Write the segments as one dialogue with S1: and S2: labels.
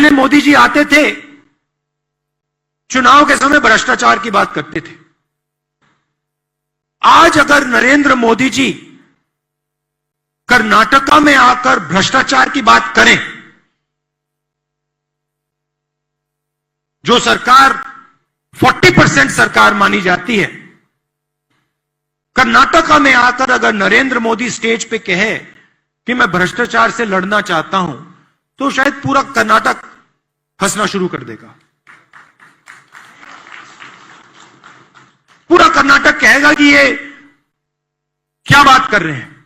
S1: पहले मोदी जी आते थे, चुनाव के समय भ्रष्टाचार की बात करते थे। आज अगर नरेंद्र मोदी जी कर्नाटका में आकर भ्रष्टाचार की बात करें, जो सरकार 40% सरकार मानी जाती है, कर्नाटका में आकर अगर नरेंद्र मोदी स्टेज पे कहे कि मैं भ्रष्टाचार से लड़ना चाहता हूं, तो शायद पूरा कर्नाटक हंसना शुरू कर देगा। पूरा कर्नाटक कहेगा कि ये क्या बात कर रहे हैं।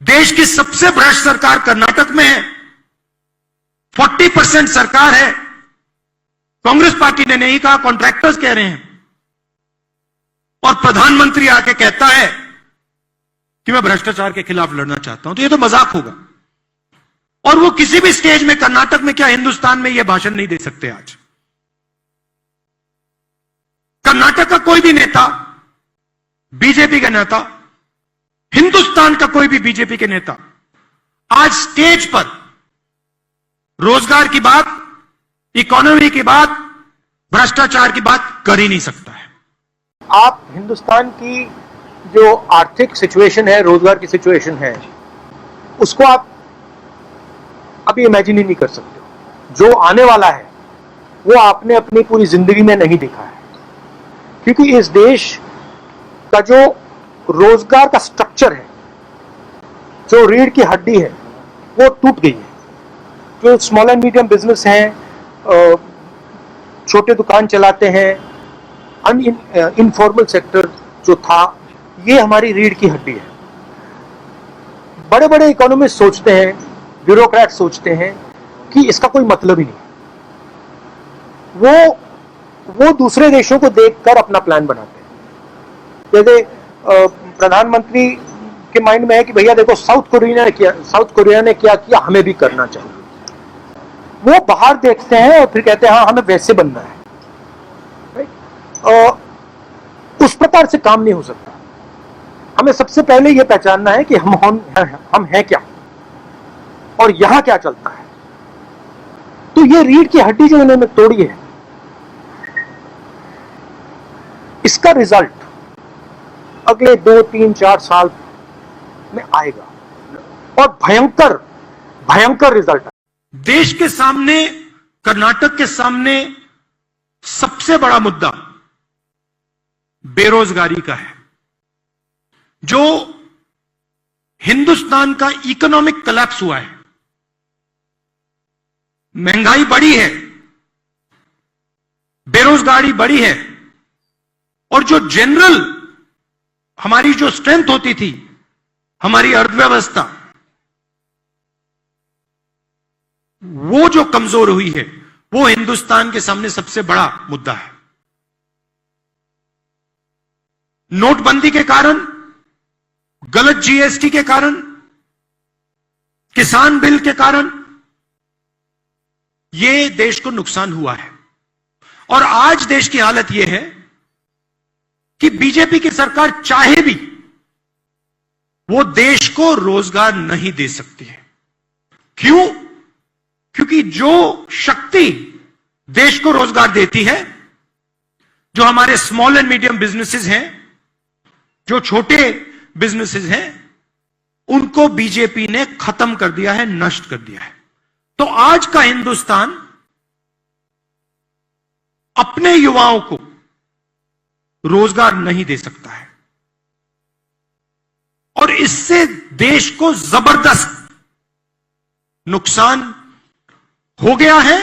S1: देश की सबसे भ्रष्ट सरकार कर्नाटक में है, 40% सरकार है। कांग्रेस पार्टी ने नहीं कहा, कॉन्ट्रैक्टर्स कह रहे हैं। और प्रधानमंत्री आके कहता है कि मैं भ्रष्टाचार के खिलाफ लड़ना चाहता हूं, तो ये तो मजाक होगा। और वो किसी भी स्टेज में, कर्नाटक में क्या हिंदुस्तान में, यह भाषण नहीं दे सकते आज। कर्नाटक का कोई भी नेता, बीजेपी का नेता, हिंदुस्तान का कोई भी बीजेपी के नेता आज स्टेज पर रोजगार की बात, इकोनॉमी की बात, भ्रष्टाचार की बात कर ही नहीं सकता है।
S2: आप हिंदुस्तान की जो आर्थिक सिचुएशन है, रोजगार की सिचुएशन है, उसको आप अभी इमेजिन ही नहीं कर सकते। जो आने वाला है वो आपने अपनी पूरी जिंदगी में नहीं देखा है, क्योंकि इस देश का जो रोजगार का स्ट्रक्चर है, जो रीढ़ की हड्डी है, वो टूट गई है। जो स्मॉल एंड मीडियम बिजनेस हैं, छोटे दुकान चलाते हैं, इनफॉर्मल सेक्टर जो था, ये हमारी रीढ़ की हड्डी है। बड़े बड़े इकोनॉमिस्ट सोचते हैं, ब्यूरोक्रेट सोचते हैं कि इसका कोई मतलब ही नहीं। वो दूसरे देशों को देखकर अपना प्लान बनाते हैं। जैसे प्रधानमंत्री के माइंड में है कि भैया देखो साउथ कोरिया ने क्या किया, हमें भी करना चाहिए। वो बाहर देखते हैं और फिर कहते हैं हाँ हमें वैसे बनना है। उस प्रकार से काम नहीं हो सकता। हमें सबसे पहले यह पहचानना है कि हम हैं क्या और यहां क्या चलता है। तो ये रीढ़ की हड्डी जो इन्होंने तोड़ी है, इसका रिजल्ट अगले 2, 3, 4 साल में आएगा और भयंकर रिजल्ट है।
S1: देश के सामने, कर्नाटक के सामने सबसे बड़ा मुद्दा बेरोजगारी का है। जो हिंदुस्तान का इकोनॉमिक कोलैप्स हुआ है, महंगाई बढ़ी है, बेरोजगारी बढ़ी है, और जो जनरल हमारी जो स्ट्रेंथ होती थी, हमारी अर्थव्यवस्था, वो जो कमजोर हुई है, वो हिंदुस्तान के सामने सबसे बड़ा मुद्दा है। नोटबंदी के कारण, गलत जीएसटी के कारण, किसान बिल के कारण ये देश को नुकसान हुआ है। और आज देश की हालत यह है कि बीजेपी की सरकार चाहे भी वो देश को रोजगार नहीं दे सकती है। क्यों? क्योंकि जो शक्ति देश को रोजगार देती है, जो हमारे स्मॉल एंड मीडियम बिजनेसेस हैं, जो छोटे बिजनेसेस हैं, उनको बीजेपी ने खत्म कर दिया है, नष्ट कर दिया है। तो आज का हिंदुस्तान अपने युवाओं को रोजगार नहीं दे सकता है, और इससे देश को जबरदस्त नुकसान हो गया है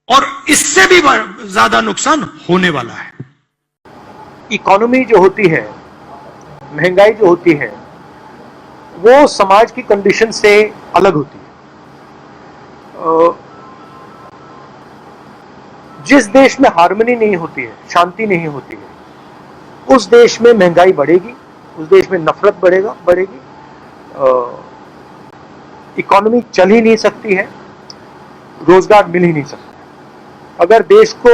S1: और इससे भी ज्यादा नुकसान होने वाला है।
S2: इकोनॉमी जो होती है, महंगाई जो होती है, वो समाज की कंडीशन से अलग होती है। जिस देश में हार्मनी नहीं होती है, शांति नहीं होती है, उस देश में महंगाई बढ़ेगी, उस देश में नफरत बढ़ेगी, इकोनॉमी चल ही नहीं सकती है, रोजगार मिल ही नहीं सकता। अगर देश को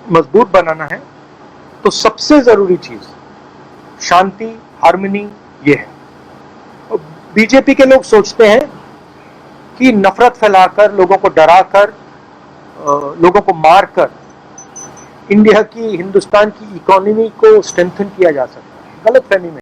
S2: मजबूत बनाना है तो सबसे जरूरी चीज शांति, हार्मनी, ये है। बीजेपी के लोग सोचते हैं कि नफरत फैलाकर, लोगों को डराकर, लोगों को मारकर इंडिया की, हिंदुस्तान की इकोनॉमी को स्ट्रेंथन किया जा सकता है। गलत फहमी में